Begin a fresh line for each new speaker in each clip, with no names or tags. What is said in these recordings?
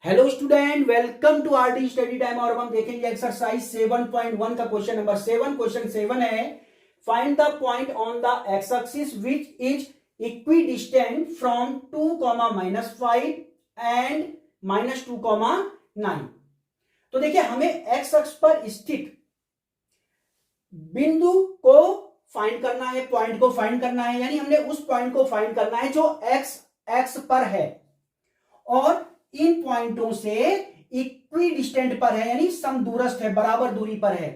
Hello student, welcome to RT study time. और हम देखेंगे एक्सरसाइज 7.1 का क्वेश्चन नंबर 7। क्वेश्चन 7 है, find the point on the x axis which is equidistant from 2, -5 and -2, 9। तो देखिए, हमें एक्स अक्ष पर स्थित बिंदु को फाइंड करना है, पॉइंट को फाइंड करना है, यानी हमने उस पॉइंट को फाइंड करना है जो एक्स एक्स पर है और इन पॉइंटों से इक्वी डिस्टेंट पर है, यानी समदूरस्थ है, बराबर दूरी पर है।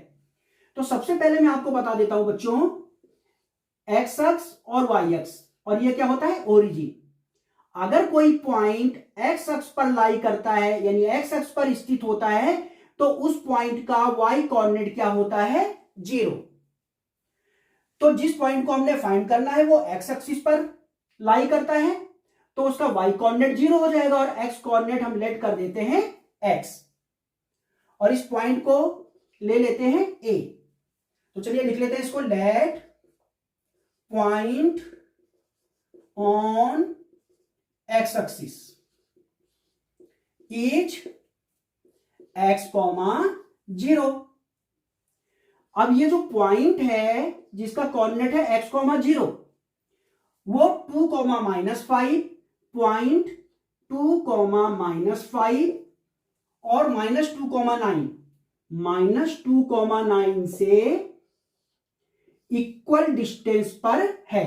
तो सबसे पहले मैं आपको बता देता हूं बच्चों, एक्स अक्ष और वाई अक्ष, और ये क्या होता है, ओरिजिन। अगर कोई पॉइंट एक्स अक्ष पर लाई करता है, यानी एक्स अक्ष पर स्थित होता है, तो उस पॉइंट का वाई कोऑर्डिनेट क्या होता है, 0। तो जिस पॉइंट को हमने फाइंड करना है वो एक्स एक्सिस पर लाई करता है, तो उसका y कोऑर्डिनेट 0 हो जाएगा और x कोऑर्डिनेट हम लेट कर देते हैं x, और इस पॉइंट को ले लेते हैं a। तो चलिए लिख लेते हैं इसको, let point on x axis is x, 0। अब ये जो पॉइंट है जिसका कोऑर्डिनेट है x, 0, वो 2, -5, पॉइंट 2, -5 और -2, 9, -2, 9 से इक्वल डिस्टेंस पर है।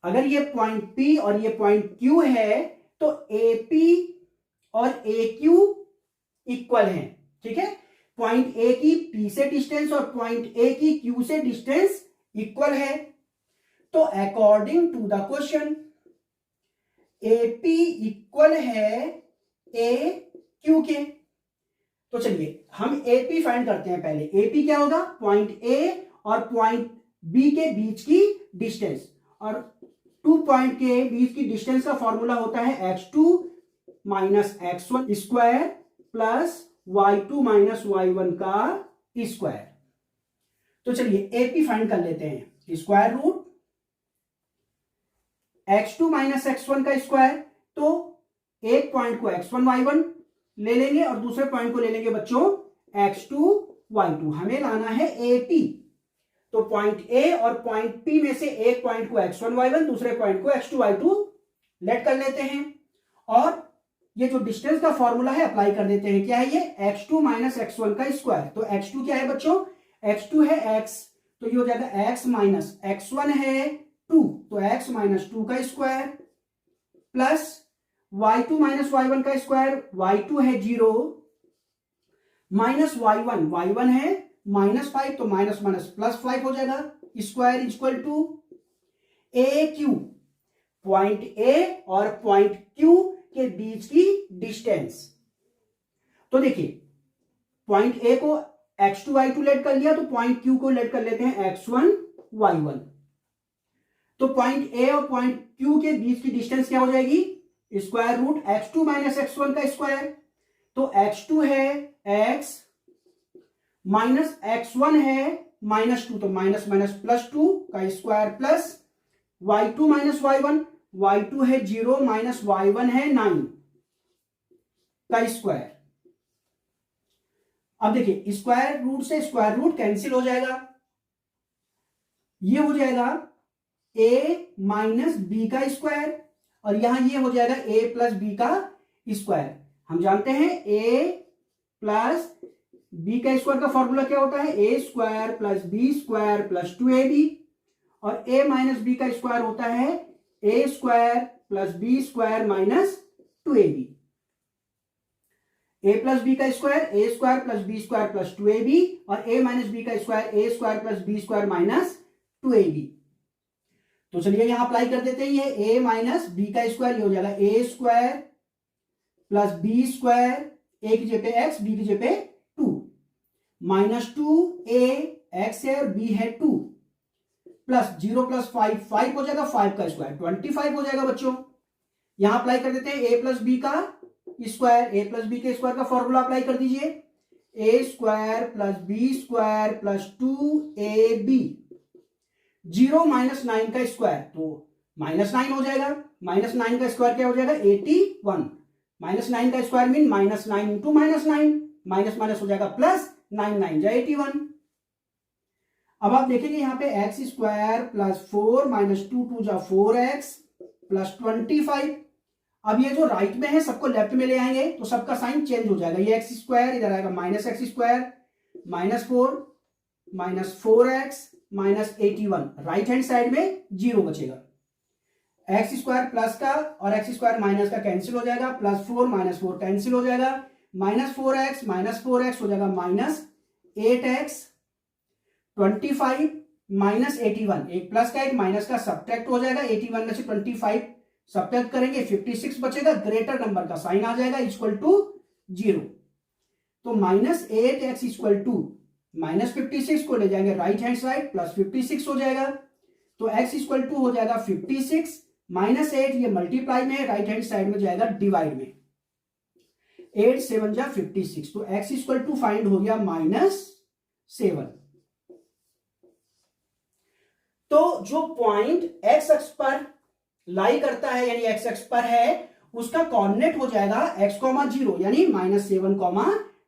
अगर ये पॉइंट P और ये पॉइंट Q है तो AP और AQ इक्वल है, ठीक है। पॉइंट A की P से डिस्टेंस और पॉइंट A की Q से डिस्टेंस इक्वल है। तो according to the question AP equal है AQ के। तो चलिए हम AP फाइंड करते हैं। पहले AP क्या होगा, पॉइंट A और पॉइंट B के बीच की डिस्टेंस, और 2 पॉइंट के बीच की डिस्टेंस का फॉर्मूला होता है x2 - x1 square plus y2 - y1 का स्क्वायर। तो चलिए AP फाइंड कर लेते हैं। स्क्वायर रूट x2 - x1 का स्क्वायर, तो एक पॉइंट को x1 y1 ले लेंगे और दूसरे पॉइंट को ले लेंगे बच्चों x2 y2। हमें लाना है AP। तो पॉइंट A और पॉइंट P में से एक पॉइंट को x1 y1, दूसरे पॉइंट को x2 y2 लेट कर लेते हैं, और ये जो डिस्टेंस का फॉर्मूला है अप्लाई कर देते हैं। क्या है ये, x2 - x1 का स्क्वायर। तो x2 क्या है बच्चों, x2 है x, तो ये हो जाएगा x - x1 है 2, तो x - 2 का स्क्वायर प्लस y2 - y1 का स्क्वायर, y2 है 0 माइनस y1 है -5, तो माइनस +5 हो जाएगा, square equal to AQ, point A और पॉइंट Q के बीच की डिस्टेंस। तो देखिए, पॉइंट A को x2 y2 लेट कर लिया, तो पॉइंट Q को लेट कर लेते हैं x1 y1। तो पॉइंट A और पॉइंट Q के बीच की डिस्टेंस क्या हो जाएगी, स्क्वायर रूट x2 - x1 का स्क्वायर। तो x2 है x माइनस x1 है -2, तो +2 का square plus y2 - y1, y2 है 0 माइनस y1 है 9 का स्क्वायर। अब देखिए, स्क्वायर रूट से स्क्वायर रूट कैंसिल हो जाएगा, ये हो जाएगा a - b का स्क्वायर, और यहां ये हो जाएगा a + b का स्क्वायर। हम जानते हैं a + b का स्क्वायर का फॉर्मूला क्या होता है, a² + b² + 2ab, और a - b का स्क्वायर होता है a² + b² - 2ab। a + b का स्क्वायर a² + b² + 2ab, और a - b का स्क्वायर a² + b² - 2ab। तो चलिए यहां अप्लाई कर देते हैं, ये a - b का स्क्वायर, ये हो जाएगा a² + b², a की जगह x, b की जगह 2, -2a, x है और b है 2, प्लस 0 + 5, 5 हो जाएगा, 5 का स्क्वायर 25 हो जाएगा बच्चों। यहां अप्लाई कर देते हैं a + b का स्क्वायर, a + b के स्क्वायर का फॉर्मूला अप्लाई कर दीजिए, a² + b² + 2ab, 0 - 9 का स्क्वायर, तो -9 हो जाएगा, -9 का स्क्वायर क्या हो जाएगा, 81, -9 का square mean -9 into -9, minus minus हो जाएगा प्लस, 9 9 जा 81। अब आप देखेंगे यहां पे एक्स स्क्वायर प्लस 4 माइनस 2 2 जा 4x प्लस 25। अब ये जो राइट में है सबको लेफ्ट में ले आएंगे तो सबका साइन चेंज हो जाएगा, ये एक्स स्क्वायर इधर आएगा minus x square, -4 -4x -81, right hand side में 0 बचेगा। एक्स स्क्वायर प्लस का और एक्स स्क्वायर माइनस का कैंसिल हो जाएगा, +4 -4 कैंसिल हो जाएगा, -4x हो जाएगा -8x, 25 -81, एक प्लस का एक माइनस का सब्ट्रैक्ट हो जाएगा, 81 में से 25 सब्ट्रैक्ट करेंगे 56 बचेगा, ग्रेटर नंबर का साइन आ जाएगा इक्वल टू 0। तो -8x इक्वल टू -56 को ले जाएंगे राइट हैंड साइड, +56 हो जाएगा। तो x इक्वल टू हो जाएगा 56 -8, ये मल्टीप्लाई में है, राइट हैंड साइड में जाएगा डिवाइड में, 8 7 जा 56। तो x इक्वल टू फाइंड हो गया -7। तो जो पॉइंट x अक्ष पर लाई करता है यानी x अक्ष पर है उसका कोऑर्डिनेट हो जाएगा x, 0 यानी -7,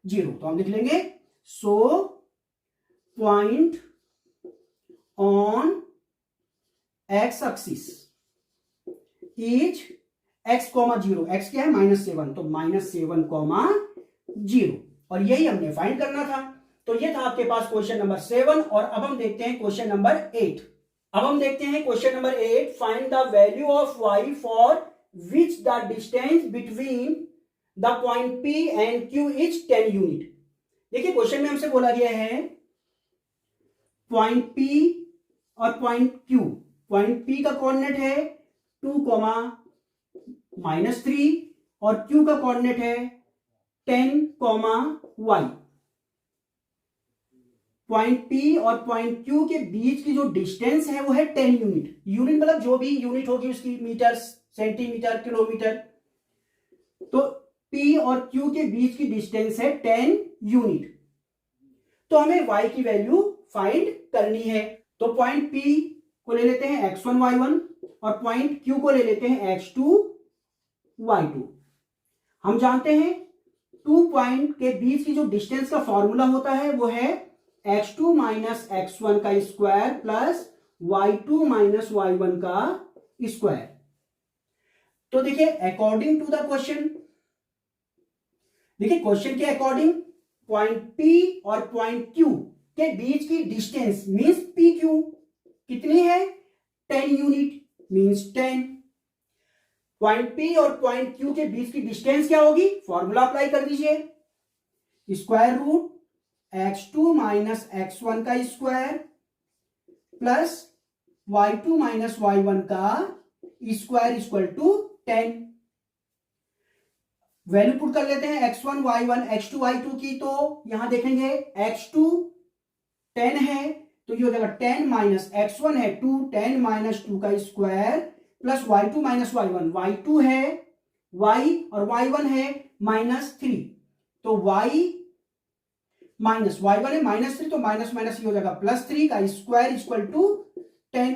0। तो हम लिख लेंगे so point on x axis is x, 0, x क्या है -7, तो -7, 0, और यही हमने फाइंड करना था। तो ये था आपके पास क्वेश्चन नंबर 7। और अब हम देखते हैं क्वेश्चन नंबर 8। अब हम देखते हैं question number 8, find the value of y for which the distance between the point P and Q is 10 unit. देखिए क्वेश्चन में हमसे बोला गया है पॉइंट P और पॉइंट Q। पॉइंट P का कोऑर्डिनेट है 2, -3 और Q का कोऑर्डिनेट है 10, y। पॉइंट P और पॉइंट Q के बीच की जो डिस्टेंस है वो है 10 यूनिट। यूनिट मतलब जो भी यूनिट होगी उसकी, मीटर, सेंटीमीटर, किलोमीटर। तो P और Q के बीच की डिस्टेंस है 10 यूनिट। तो हमें y की वैल्यू फाइंड करनी है। तो पॉइंट P को ले लेते हैं x1 y1 और पॉइंट Q को ले लेते हैं x2 y2। हम जानते हैं 2 पॉइंट के बीच की जो डिस्टेंस का फॉर्मूला होता है वो है x2 - x1 का स्क्वायर प्लस y2 - y1 का स्क्वायर। तो देखिए अकॉर्डिंग टू द क्वेश्चन, देखिए क्वेश्चन के अकॉर्डिंग पॉइंट P और पॉइंट Q के बीच की डिस्टेंस मींस PQ कितनी है 10 यूनिट मींस 10। पॉइंट P और पॉइंट Q के बीच की डिस्टेंस क्या होगी, फॉर्मूला अप्लाई कर दीजिए, स्क्वायर रूट x2 - x1 का स्क्वायर प्लस y2 - y1 का square equal to 10। Value put कर लेते हैं x1 y1 x2 y2 की। तो यहां देखेंगे x2 10 है तो ये हो जाएगा 10 - x1 है 2, 10 - 2 का square plus y2 - y1, y2 है y और y1 है -3, तो y माइनस y1 है -3, तो माइनस माइनस ये हो जाएगा +3 का स्क्वायर इक्वल टू 10।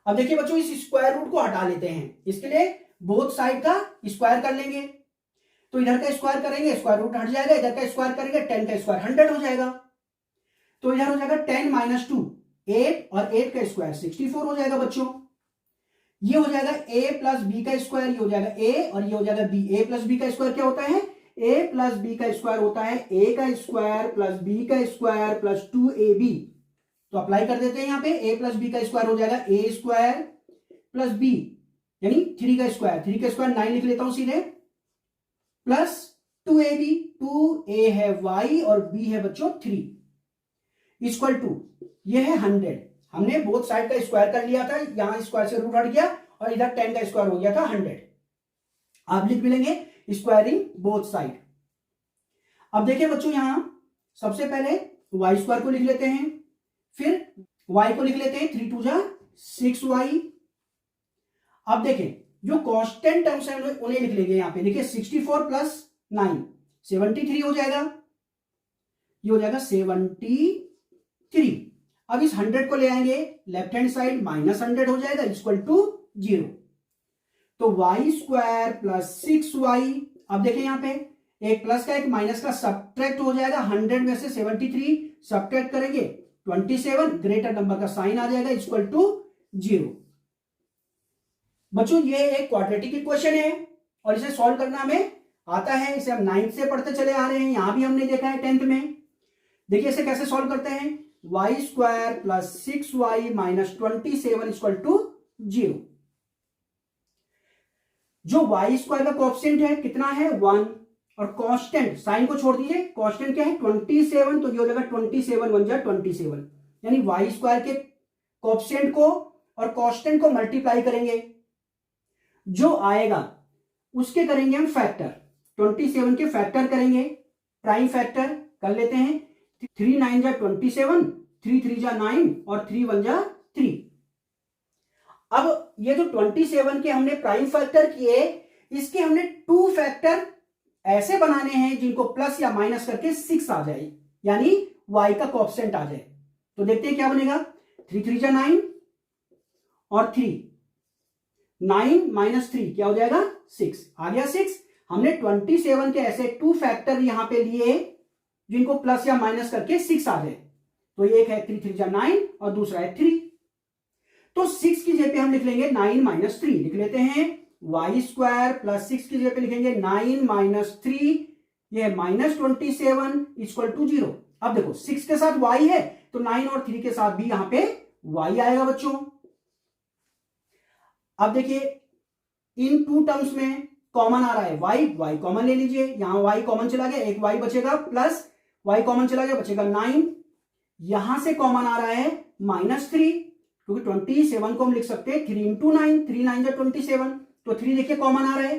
अब देखिए बच्चों इस स्क्वायर रूट को हटा लेते हैं, इसके लिए बोथ साइड का स्क्वायर कर लेंगे। तो इधर का स्क्वायर करेंगे स्क्वायर रूट हट जाएगा, इधर का स्क्वायर करेंगे 10 का स्क्वायर 100 हो जाएगा। तो इधर हो जाएगा 10 - 2 8 और 8 का स्क्वायर 64 हो जाएगा बच्चों। ये हो जाएगा a प्लस बी का स्क्वायर, ये हो जाएगा a और ये हो जाएगा b। a प्लस बी का स्क्वायर क्या होता है, a प्लस बी का स्क्वायर होता है a का स्क्वायर प्लस b का स्क्वायर प्लस 2ab। तो अप्लाई कर देते हैं यहाँ पे, a प्लस बी का स्क्वायर हो जाएगा a स्क्वायर प्लस b यानी 3 का स्क्वायर, 3 का स्क्वायर 9 लिख लेता हूं सीधे, प्लस 2ab, 2a है y और b है बच्चों 3 इक्वल टू ये है 100। हमने बोथ साइड का स्क्वायर कर लिया था, यहां स्क्वायर से रूट हट गया और इधर 10 का स्क्वायर हो गया था 100। आप लिख भी लेंगे स्क्वायरिंग बोथ साइड। अब देखिए बच्चों यहां सबसे पहले y स्क्वायर को लिख लेते हैं, फिर y को लिख लेते हैं 3 2 जा 6y। अब देखें जो कांस्टेंट टर्म्स हैं उन्हें लिख लेंगे यहां पे, देखिए 64 प्लस 9 73 हो जाएगा, ये हो जाएगा 73। अब इस 100 को ले आएंगे लेफ्ट हैंड साइड, -100 हो जाएगा इक्वल टू 0। तो वाई स्क्वायर प्लस 6y, अब देखें यहां पे एक प्लस का एक माइनस का सब्ट्रैक्ट हो जाएगा, 100 में से 73 सब्ट्रैक्ट करेंगे 27, ग्रेटर नंबर का साइन आ जाएगा इक्वल टू 0। बच्चों ये एक क्वाड्रेटिक इक्वेशन है और इसे सॉल्व करना हमें आता है, इसे हम 9th से पढ़ते चले आ रहे हैं, यहां भी हमने देखा है 10th में। देखिए इसे कैसे सॉल्व करते हैं, y square plus 6y minus 27 equal to 0। जो वाई स्क्वायर का कोएफिशिएंट है कितना है 1, और कांस्टेंट साइन को छोड़ दीजिए, कांस्टेंट क्या है 27, तो ये हो जाएगा 27 1 जा 27, यानी वाई स्क्वायर के कोएफिशिएंट को और कांस्टेंट को मल्टीप्लाई करेंगे, जो आएगा उसके करेंगे हम फैक्टर, 27 के फैक्टर करेंगे, प्राइम फैक्टर कर लेते हैं, 3 9 जा 27, 3 3 जा 9 और 3 1 जा 3। अब ये जो 27 के हमने प्राइम फैक्टर किए, इसके हमने 2 फैक्टर ऐसे बनाने हैं जिनको प्लस या माइनस करके 6 आ जाए, यानी y का कोएफिशिएंट आ जाए। तो देखते हैं क्या बनेगा, 3 3 जा 9 और 3, 9 माइनस 3 क्या हो जाएगा 6, आ गया 6। हमने 27 के ऐसे 2 फैक्टर यहां पे लिए जिनको प्लस या माइनस करके 6 आ जाए, तो एक है 3 3 जा 9 और दूसरा है 3। तो 6 की जगह पे हम लिख लेंगे 9 माइनस 3, लिख लेते हैं वाई स्क्वायर प्लस 6 की जगह पे लिखेंगे 9 माइनस 3, ये माइनस 27 इक्वल टू 0। अब देखो 6 के साथ y है तो 9 और 3 के साथ भी यहां पे y आएगा बच्चों। अब देखिए इन 2 टर्म्स में कॉमन आ रहा है y कॉमन ले लीजिए, यहां y कॉमन चला गया, एक y बचेगा, प्लस y कॉमन चला गया बचेगा 9, यहां से कॉमन आ रहा है माइनस 3, क्योंकि 27 को हम लिख सकते हैं 3 इंटू 9, 3 9 जा 27, तो 3 देखिए कॉमन आ रहा है,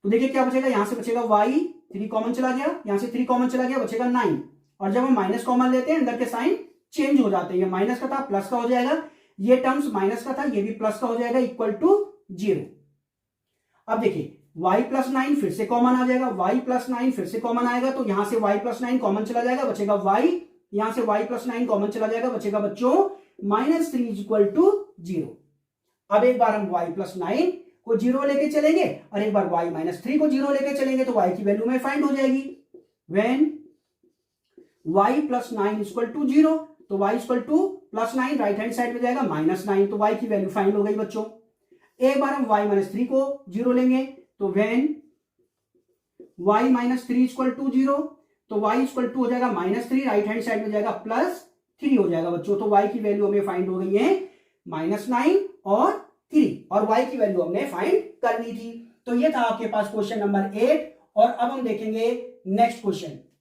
तो देखिए क्या बचेगा, यहां से बचेगा y, 3 कॉमन चला गया, यहां से 3 कॉमन चला गया बचेगा 9, और जब हम माइनस कॉमन लेते हैं अंदर के साइन चेंज हो जाते हैं, ये माइनस का था प्लस का हो जाएगा, ये टर्म्स माइनस का था ये भी प्लस का हो जाएगा इक्वल टू 0। अब देखिए y प्लस 9 फिर से कॉमन आ जाएगा, y प्लस 9 फिर से कॉमन आएगा, तो यहां से y प्लस 9 कॉमन चला जाएगा बचेगा y, यहां से y प्लस 9 कॉमन चला जाएगा बचेगा बच्चों माइनस 3 इक्वल टू 0। अब एक बार हम y प्लस 9 को 0 लेके चलेंगे और एक बार y माइनस 3 को 0 लेके चलेंगे, तो y की वैल्यू में फाइंड हो जाएगी, when y plus 9 equal to 0, तो y equal to plus 9 right hand side में जाएगा माइनस 9, तो y की वैल्यू फाइंड हो गई बच्चों। एक बार हम y माइनस 3 को 0 लेंगे, तो when y minus 3 equal to 0, तो y इक्वल टू हो जाएगा माइनस 3, राइट हैंड साइड में जाएगा प्लस 3 हो जाएगा बच्चों, तो y की वैल्यू हमें फाइंड हो गई है माइनस 9 और 3, और y की वैल्यू हमने फाइंड करनी थी। तो ये था आपके पास क्वेश्चन नंबर 8, और अब हम देखेंगे नेक्स्ट क्वेश्चन।